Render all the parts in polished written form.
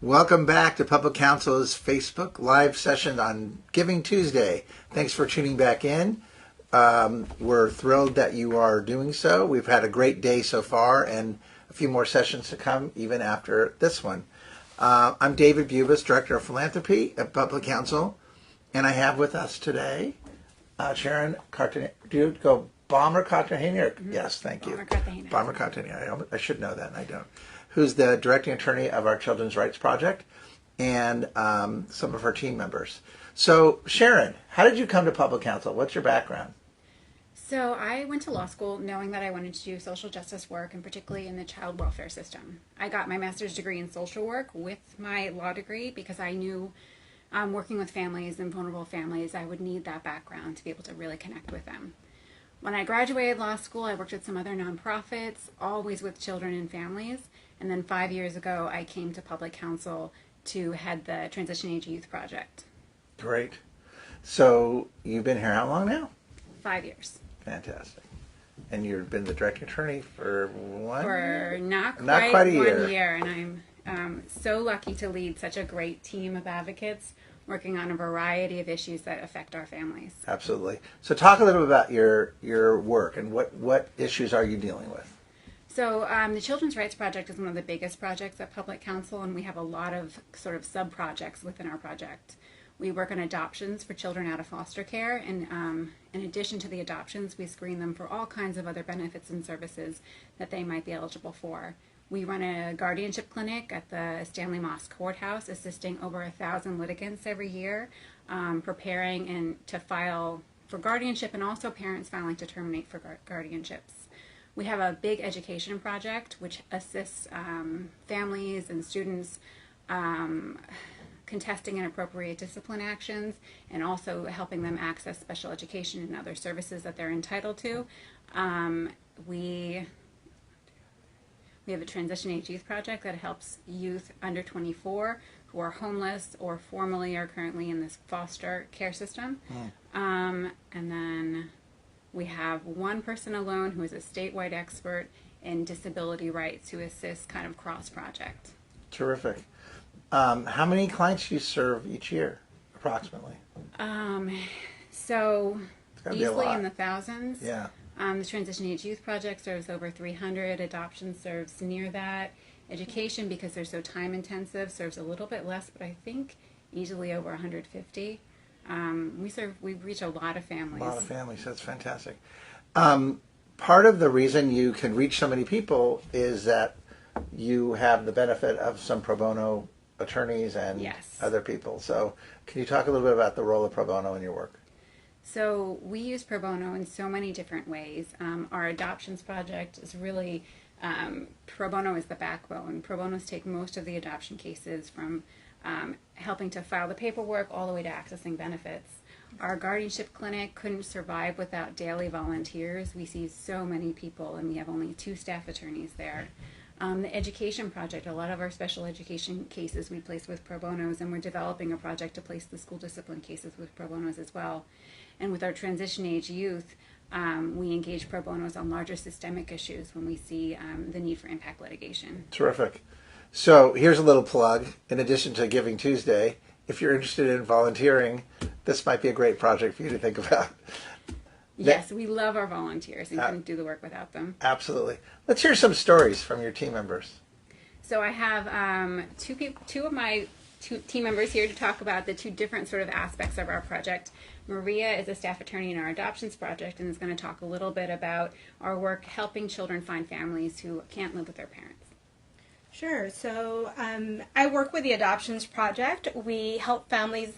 Welcome back to Public Counsel's Facebook Live session on Giving Tuesday. Thanks for tuning back in. We're thrilled that you are doing so. We've had a great day so far and a few more sessions to come even after this one. I'm David Bubis, Director of Philanthropy at Public Counsel, and I have with us today Sharon Cartagena. Do you go Bomber Cartagena? Mm-hmm. Yes, thank you. Bomber Cartagena. I should know that, and I don't. Who's the directing attorney of our Children's Rights Project, and some of her team members. So, Sharon, how did you come to Public Counsel? What's your background? So I went to law school knowing that I wanted to do social justice work, and particularly in the child welfare system. I got my master's degree in social work with my law degree because I knew working with families and vulnerable families, I would need that background to be able to really connect with them. When I graduated law school, I worked at some other nonprofits, always with children and families. And then 5 years ago, I came to Public Counsel to head the Transition Age Youth Project. Great. So you've been here how long now? 5 years. Fantastic. And you've been the directing attorney for what? For not quite a year. 1 year. And I'm so lucky to lead such a great team of advocates working on a variety of issues that affect our families. Absolutely. So talk a little bit about your work and what issues are you dealing with? So the Children's Rights Project is one of the biggest projects at Public Counsel, and we have a lot of sort of sub-projects within our project. We work on adoptions for children out of foster care, and in addition to the adoptions, we screen them for all kinds of other benefits and services that they might be eligible for. We run a guardianship clinic at the Stanley Moss Courthouse, assisting over 1,000 litigants every year, preparing and to file for guardianship, and also parents filing to terminate for guardianships. We have a big education project which assists families and students contesting inappropriate discipline actions and also helping them access special education and other services that they're entitled to. We have a Transition Age Youth Project that helps youth under 24 who are homeless or formerly are currently in this foster care system. And then we have one person alone who is a statewide expert in disability rights who assists kind of cross-project. Terrific. How many clients do you serve each year, approximately? So easily in the thousands. Yeah. The Transition Age Youth Project serves over 300. Adoption serves near that. Education, because they're so time intensive, serves a little bit less, but I think easily over 150. We reach a lot of families. A lot of families. That's fantastic. Part of the reason you can reach so many people is that you have the benefit of some pro bono attorneys and other people. So can you talk a little bit about the role of pro bono in your work? So we use pro bono in so many different ways. Our adoptions project is really, pro bono is the backbone. Pro bonos take most of the adoption cases from helping to file the paperwork all the way to accessing benefits. Our guardianship clinic couldn't survive without daily volunteers. We see so many people, and we have only 2 staff attorneys there. The education project, a lot of our special education cases we place with pro bonos, and we're developing a project to place the school discipline cases with pro bonos as well. And with our transition age youth, we engage pro bonos on larger systemic issues when we see the need for impact litigation. Terrific. So here's a little plug. In addition to Giving Tuesday, if you're interested in volunteering, this might be a great project for you to think about. Yes, we love our volunteers and couldn't do the work without them. Absolutely. Let's hear some stories from your team members. So I have two of my team members here to talk about the 2 different sort of aspects of our project. Maria is a staff attorney in our adoptions project and is going to talk a little bit about our work helping children find families who can't live with their parents. Sure. So I work with the Adoptions Project. We help families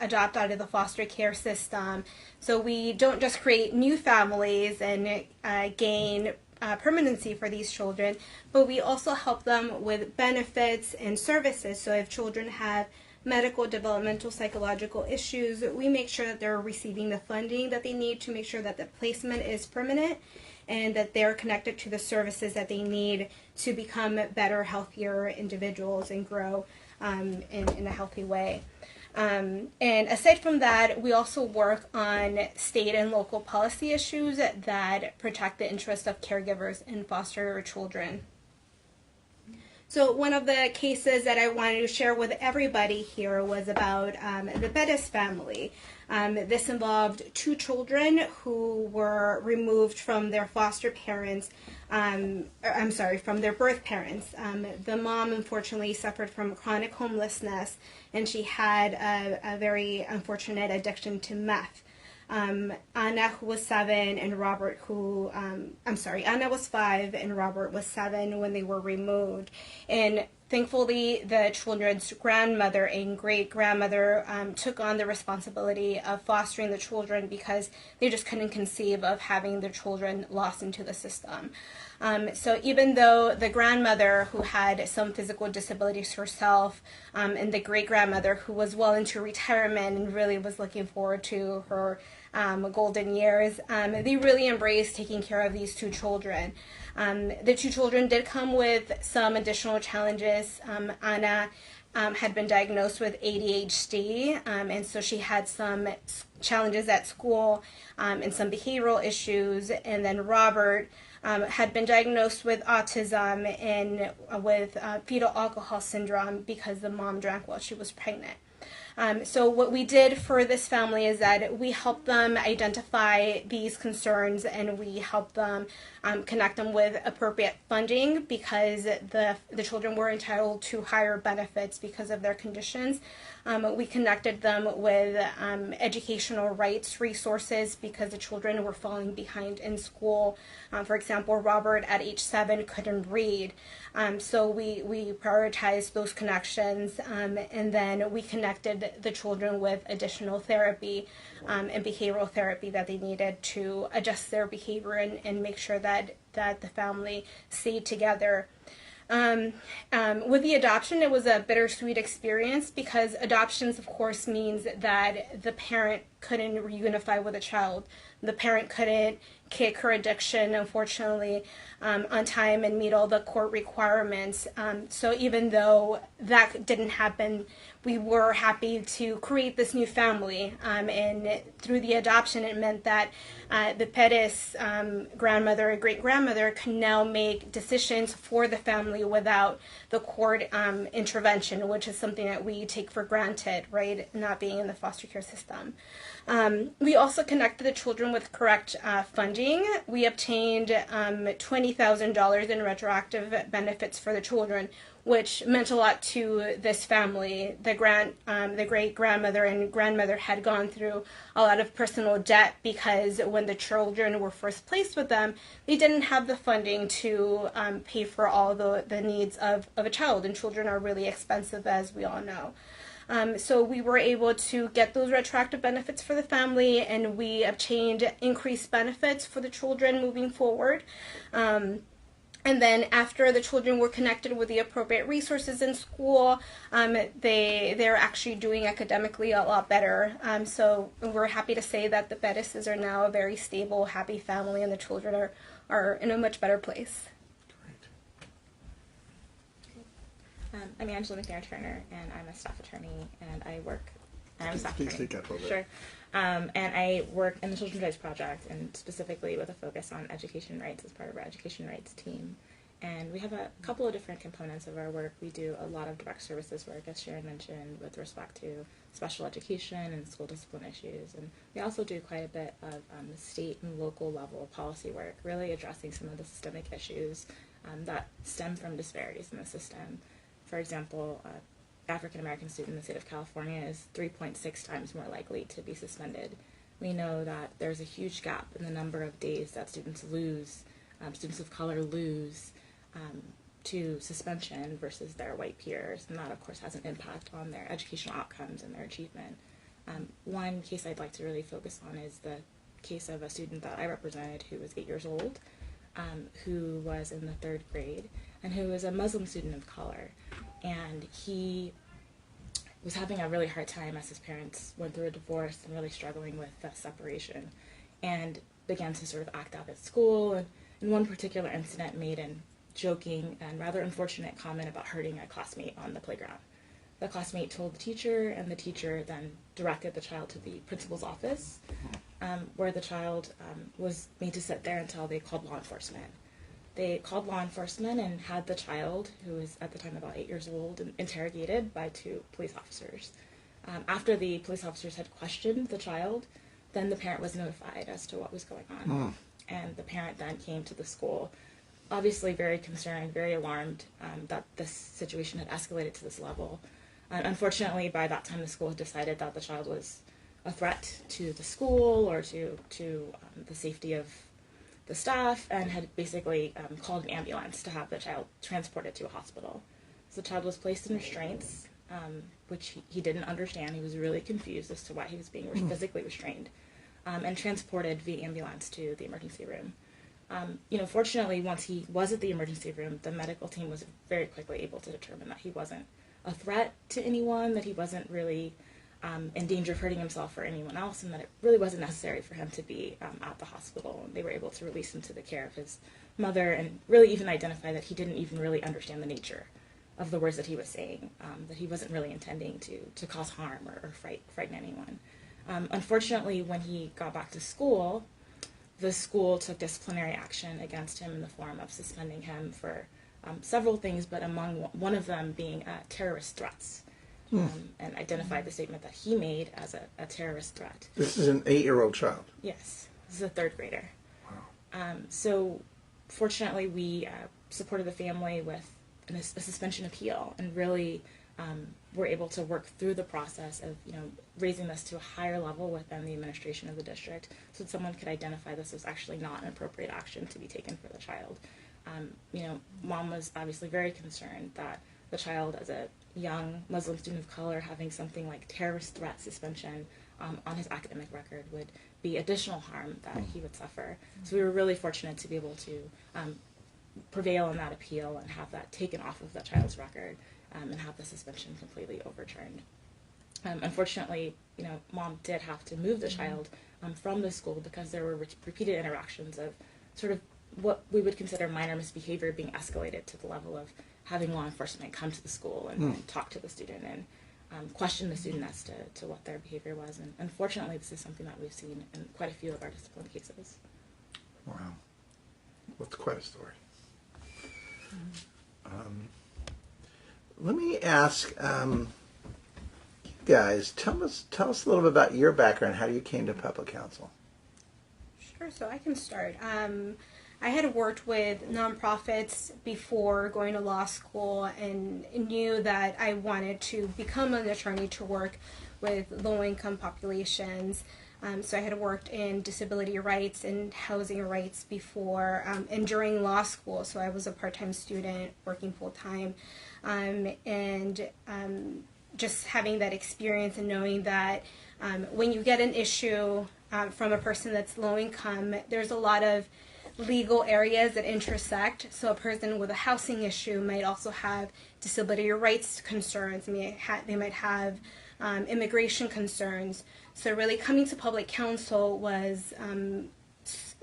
adopt out of the foster care system. So we don't just create new families and gain permanency for these children, but we also help them with benefits and services. So if children have medical, developmental, psychological issues, we make sure that they're receiving the funding that they need to make sure that the placement is permanent and that they're connected to the services that they need to become better, healthier individuals and grow in a healthy way. And aside from that, we also work on state and local policy issues that protect the interests of caregivers and foster children. So one of the cases that I wanted to share with everybody here was about the Bettis family. This involved two children who were removed from their foster parents, from their birth parents. The mom unfortunately suffered from chronic homelessness, and she had a very unfortunate addiction to meth. Anna, who was 7, and Robert, Anna was 5 and Robert was 7 when they were removed. And thankfully, the children's grandmother and great-grandmother took on the responsibility of fostering the children because they just couldn't conceive of having their children lost into the system. So even though the grandmother, who had some physical disabilities herself, and the great-grandmother, who was well into retirement and really was looking forward to her golden years, they really embraced taking care of these two children. The two children did come with some additional challenges. Anna had been diagnosed with ADHD, and so she had some challenges at school and some behavioral issues. And then Robert had been diagnosed with autism and with fetal alcohol syndrome because the mom drank while she was pregnant. So what we did for this family is that we helped them identify these concerns, and we helped them connect them with appropriate funding because the children were entitled to higher benefits because of their conditions. We connected them with educational rights resources because the children were falling behind in school. For example, Robert at age 7 couldn't read. So we prioritized those connections, and then we connected the children with additional therapy and behavioral therapy that they needed to adjust their behavior and make sure that the family stayed together. With the adoption, it was a bittersweet experience because adoptions, of course, means that the parent couldn't reunify with a child. The parent couldn't kick her addiction, unfortunately, on time and meet all the court requirements. So even though that didn't happen, we were happy to create this new family. And through the adoption, it meant that the Pettis grandmother and great-grandmother can now make decisions for the family without the court intervention, which is something that we take for granted, right, not being in the foster care system. We also connected the children with correct funding. We obtained $20,000 in retroactive benefits for the children, which meant a lot to this family. The great-grandmother and grandmother had gone through a lot of personal debt because when the children were first placed with them, they didn't have the funding to pay for all the needs of a child, and children are really expensive, as we all know. So we were able to get those retroactive benefits for the family, and we obtained increased benefits for the children moving forward. And then after the children were connected with the appropriate resources in school, they're actually doing academically a lot better. So we're happy to say that the Bettises are now a very stable, happy family, and the children are in a much better place. I'm Angela McNair-Turner, and I'm a staff attorney, and I'm a staff Please attorney. speak up a little bit. Sure. And I work in the Children's Rights Project, and specifically with a focus on education rights as part of our education rights team. And we have a couple of different components of our work. We do a lot of direct services work, as Sharon mentioned, with respect to special education and school discipline issues. And we also do quite a bit of the state and local level policy work, really addressing some of the systemic issues that stem from disparities in the system. For example, African American student in the state of California is 3.6 times more likely to be suspended. We know that there's a huge gap in the number of days that students of color lose to suspension versus their white peers, and that of course has an impact on their educational outcomes and their achievement. One case I'd like to really focus on is the case of a student that I represented who was 8 years old, who was in the 3rd grade, and who was a Muslim student of color. And he was having a really hard time as his parents went through a divorce and really struggling with the separation, and began to sort of act out at school. And in one particular incident, made a joking and rather unfortunate comment about hurting a classmate on the playground. The classmate told the teacher, and the teacher then directed the child to the principal's office, where the child was made to sit there until they called law enforcement. They called law enforcement and had the child, who was at the time about 8 years old, interrogated by 2 police officers. After the police officers had questioned the child, then the parent was notified as to what was going on. And the parent then came to the school, obviously very concerned, very alarmed that this situation had escalated to this level. Unfortunately, by that time, the school had decided that the child was a threat to the school or to the safety of the staff, and had basically called an ambulance to have the child transported to a hospital. So the child was placed in restraints, which he didn't understand. He was really confused as to why he was being physically restrained, and transported via ambulance to the emergency room. Fortunately, once he was at the emergency room, the medical team was very quickly able to determine that he wasn't a threat to anyone, that he wasn't really in danger of hurting himself or anyone else, and that it really wasn't necessary for him to be at the hospital. And they were able to release him to the care of his mother, and really even identify that he didn't even really understand the nature of the words that he was saying, that he wasn't really intending to cause harm or frighten anyone. Unfortunately, when he got back to school, the school took disciplinary action against him in the form of suspending him for several things, but among one of them being terrorist threats, and identified the statement that he made as a terrorist threat. This is an 8-year-old child. Yes, this is a 3rd grader. Wow. So fortunately, we supported the family with a suspension appeal, and really were able to work through the process of raising this to a higher level within the administration of the district, so that someone could identify this as actually not an appropriate action to be taken for the child. Mom was obviously very concerned that the child, as a young Muslim student of color, having something like terrorist threat suspension on his academic record would be additional harm that he would suffer. So we were really fortunate to be able to prevail in that appeal and have that taken off of the child's record, and have the suspension completely overturned. Unfortunately, Mom did have to move the child from the school because there were repeated interactions of sort of what we would consider minor misbehavior being escalated to the level of having law enforcement come to the school and talk to the student and question the student as to what their behavior was. And unfortunately, this is something that we've seen in quite a few of our discipline cases. Wow. That's quite a story. Let me ask you guys, tell us a little bit about your background, how you came to public counsel. Sure, so I can start. I had worked with nonprofits before going to law school and knew that I wanted to become an attorney to work with low-income populations. So I had worked in disability rights and housing rights before and during law school. So I was a part-time student working full-time. Just having that experience and knowing that when you get an issue from a person that's low-income, there's a lot of legal areas that intersect. So a person with a housing issue might also have disability rights concerns. They might have immigration concerns. So really coming to public counsel was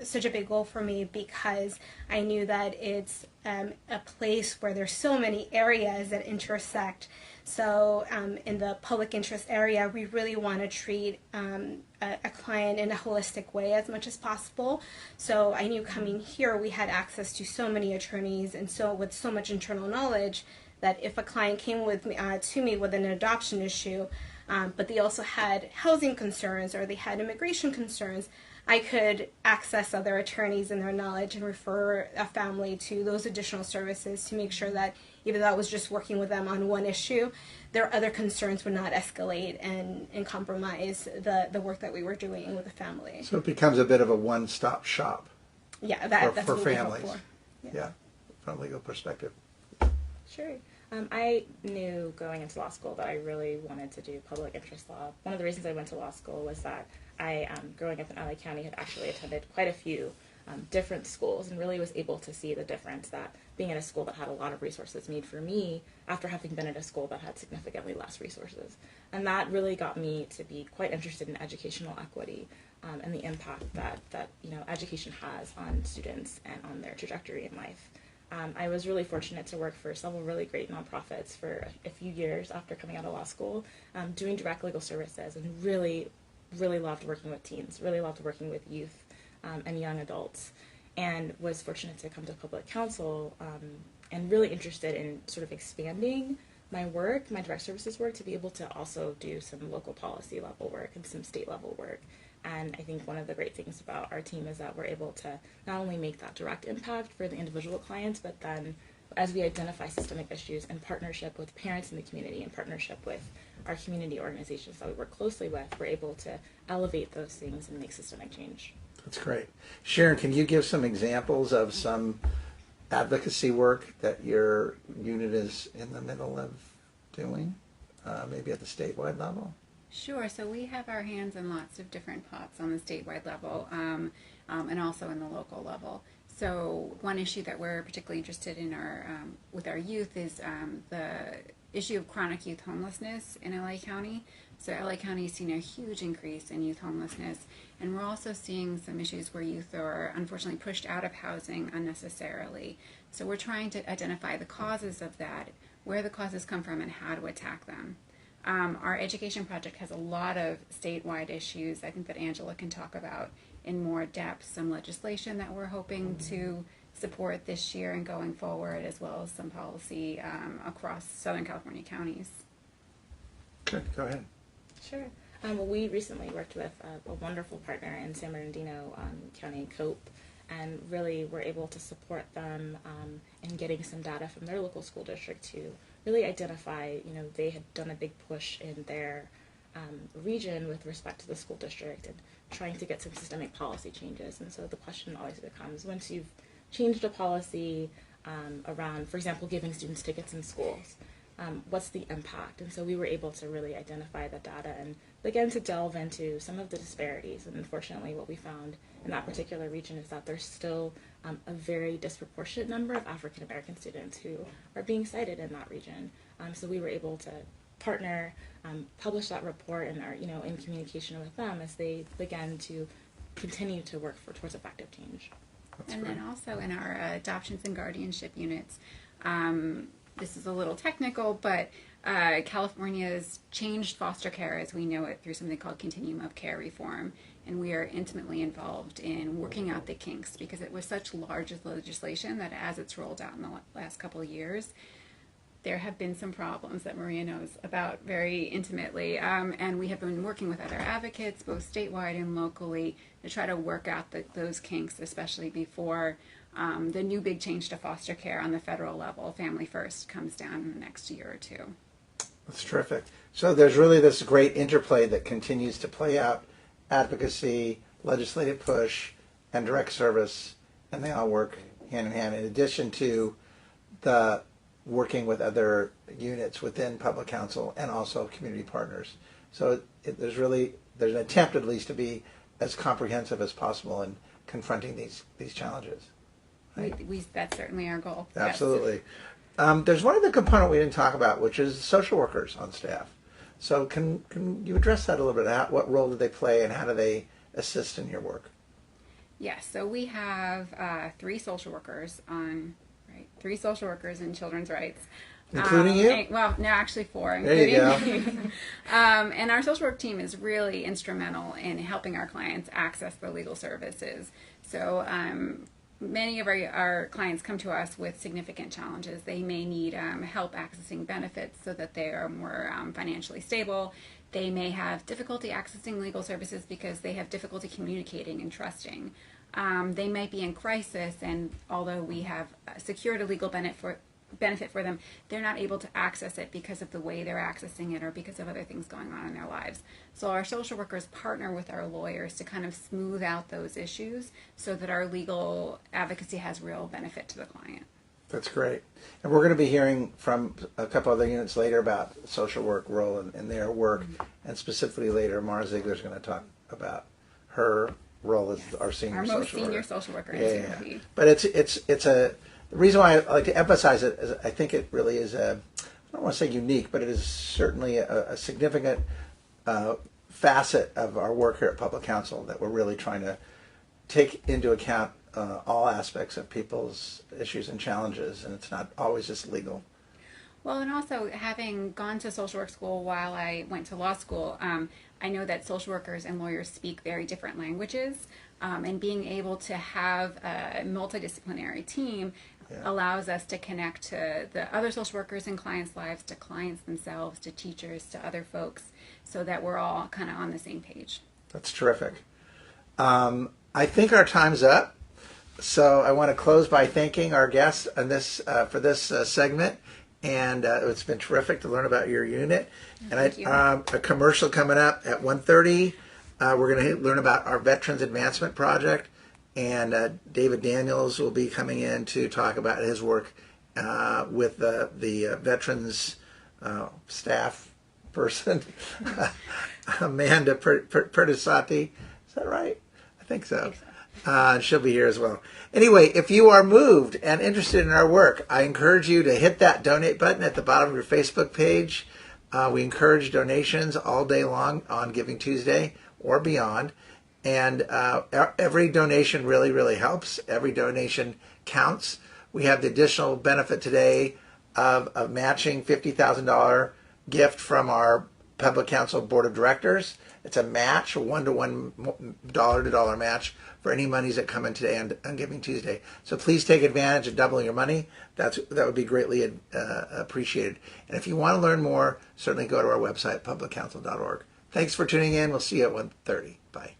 such a big goal for me because I knew that it's a place where there's so many areas that intersect. So in the public interest area, we really want to treat a client in a holistic way as much as possible. So I knew coming here we had access to so many attorneys and so with so much internal knowledge that if a client came with me, to me with an adoption issue, but they also had housing concerns or they had immigration concerns, I could access other attorneys and their knowledge and refer a family to those additional services to make sure that even though I was just working with them on one issue, their other concerns would not escalate and compromise the work that we were doing with the family. So it becomes a bit of a one-stop shop. Yeah, that's for what we families. hope for. Yeah, from a legal perspective. Sure. I knew going into law school that I really wanted to do public interest law. One of the reasons I went to law school was that I, growing up in LA County, had actually attended quite a few different schools and really was able to see the difference that being in a school that had a lot of resources made for me after having been in a school that had significantly less resources. And that really got me to be quite interested in educational equity and the impact that education has on students and on their trajectory in life. I was really fortunate to work for several really great nonprofits for a few years after coming out of law school, doing direct legal services, and really loved working with teens, really loved working with youth and young adults. and was fortunate to come to public counsel and really interested in sort of expanding my work, my direct services work, to be able to also do some local policy level work and some state level work. And I think one of the great things about our team is that we're able to not only make that direct impact for the individual clients, but then as we identify systemic issues in partnership with parents in the community, in partnership with our community organizations that we work closely with, we're able to elevate those things and make systemic change. That's great. Sharon, can you give some examples of some advocacy work that your unit is in the middle of doing, maybe at the statewide level? Sure. So we have our hands in lots of different pots on the statewide level and also in the local level. So one issue that we're particularly interested in with our youth is the issue of chronic youth homelessness in LA County. So LA County has seen a huge increase in youth homelessness, and we're also seeing some issues where youth are unfortunately pushed out of housing unnecessarily. So we're trying to identify the causes of that, where the causes come from, and how to attack them. Our education project has a lot of statewide issues I think that Angela can talk about in more depth, some legislation that we're hoping to support this year and going forward, as well as some policy across Southern California counties. Good, go ahead. Sure. Well, we recently worked with a wonderful partner in San Bernardino County, COPE, and really were able to support them in getting some data from their local school district to really identify, they had done a big push in their region with respect to the school district and trying to get some systemic policy changes. And so the question always becomes, once you've changed a policy around, for example, giving students tickets in schools, what's the impact? And so we were able to really identify the data and begin to delve into some of the disparities. And unfortunately, what we found in that particular region is that there's still a very disproportionate number of African American students who are being cited in that region. So we were able to partner, publish that report, and are in communication with them as they began to continue to work towards effective change. Then also in our adoptions and guardianship units, this is a little technical, but California's changed foster care as we know it through something called Continuum of Care Reform, and we are intimately involved in working out the kinks because it was such large legislation that as it's rolled out in the last couple of years, there have been some problems that Maria knows about very intimately, and we have been working with other advocates, both statewide and locally, to try to work out those kinks, especially before the new big change to foster care on the federal level, Family First, comes down in the next year or two. That's terrific. So there's really this great interplay that continues to play out: advocacy, legislative push, and direct service, and they all work hand in hand, in addition to the working with other units within public counsel and also community partners. So there's an attempt at least to be as comprehensive as possible in confronting these challenges. Right? That's certainly our goal. Absolutely. Yes. There's one other component we didn't talk about, which is social workers on staff. So can you address that a little bit? What role do they play, and how do they assist in your work? Yes, so we have three social workers in children's rights. Including you? Well, no, actually four. There you go. And our social work team is really instrumental in helping our clients access the legal services. So many of our clients come to us with significant challenges. They may need help accessing benefits so that they are more financially stable. They may have difficulty accessing legal services because they have difficulty communicating and trusting. They might be in crisis, and although we have secured a legal benefit for them, they're not able to access it because of the way they're accessing it or because of other things going on in their lives. So our social workers partner with our lawyers to kind of smooth out those issues so that our legal advocacy has real benefit to the client. That's great. And we're going to be hearing from a couple other units later about social work role in their work, and specifically later Mara Ziegler's going to talk about her role as our senior social worker. Our most senior social worker in CRP. But it's a the reason why I like to emphasize it is I think it really is I don't want to say unique, but it is certainly a significant facet of our work here at Public Counsel that we're really trying to take into account all aspects of people's issues and challenges, and it's not always just legal. Well, and also having gone to social work school while I went to law school, I know that social workers and lawyers speak very different languages, and being able to have a multidisciplinary team allows us to connect to the other social workers in clients' lives, to clients themselves, to teachers, to other folks, so that we're all kind of on the same page. That's terrific. I think our time's up. So I want to close by thanking our guests on this for this segment, and it's been terrific to learn about your unit. Thank you. A commercial coming up at 1:30. We're going to learn about our Veterans Advancement Project, and David Daniels will be coming in to talk about his work with the veterans staff person, Amanda Pertisati. Is that right? I think so. She'll be here as well. Anyway, if you are moved and interested in our work, I encourage you to hit that donate button at the bottom of your Facebook page. We encourage donations all day long on Giving Tuesday or beyond. And every donation really, really helps. Every donation counts. We have the additional benefit today of a matching $50,000 gift from our Public Counsel Board of Directors. It's a match, a $1-to-$1 dollar-to-dollar match for any monies that come in today on Giving Tuesday. So please take advantage of doubling your money. That would be greatly appreciated. And if you want to learn more, certainly go to our website, publiccounsel.org. Thanks for tuning in. We'll see you at 1:30. Bye.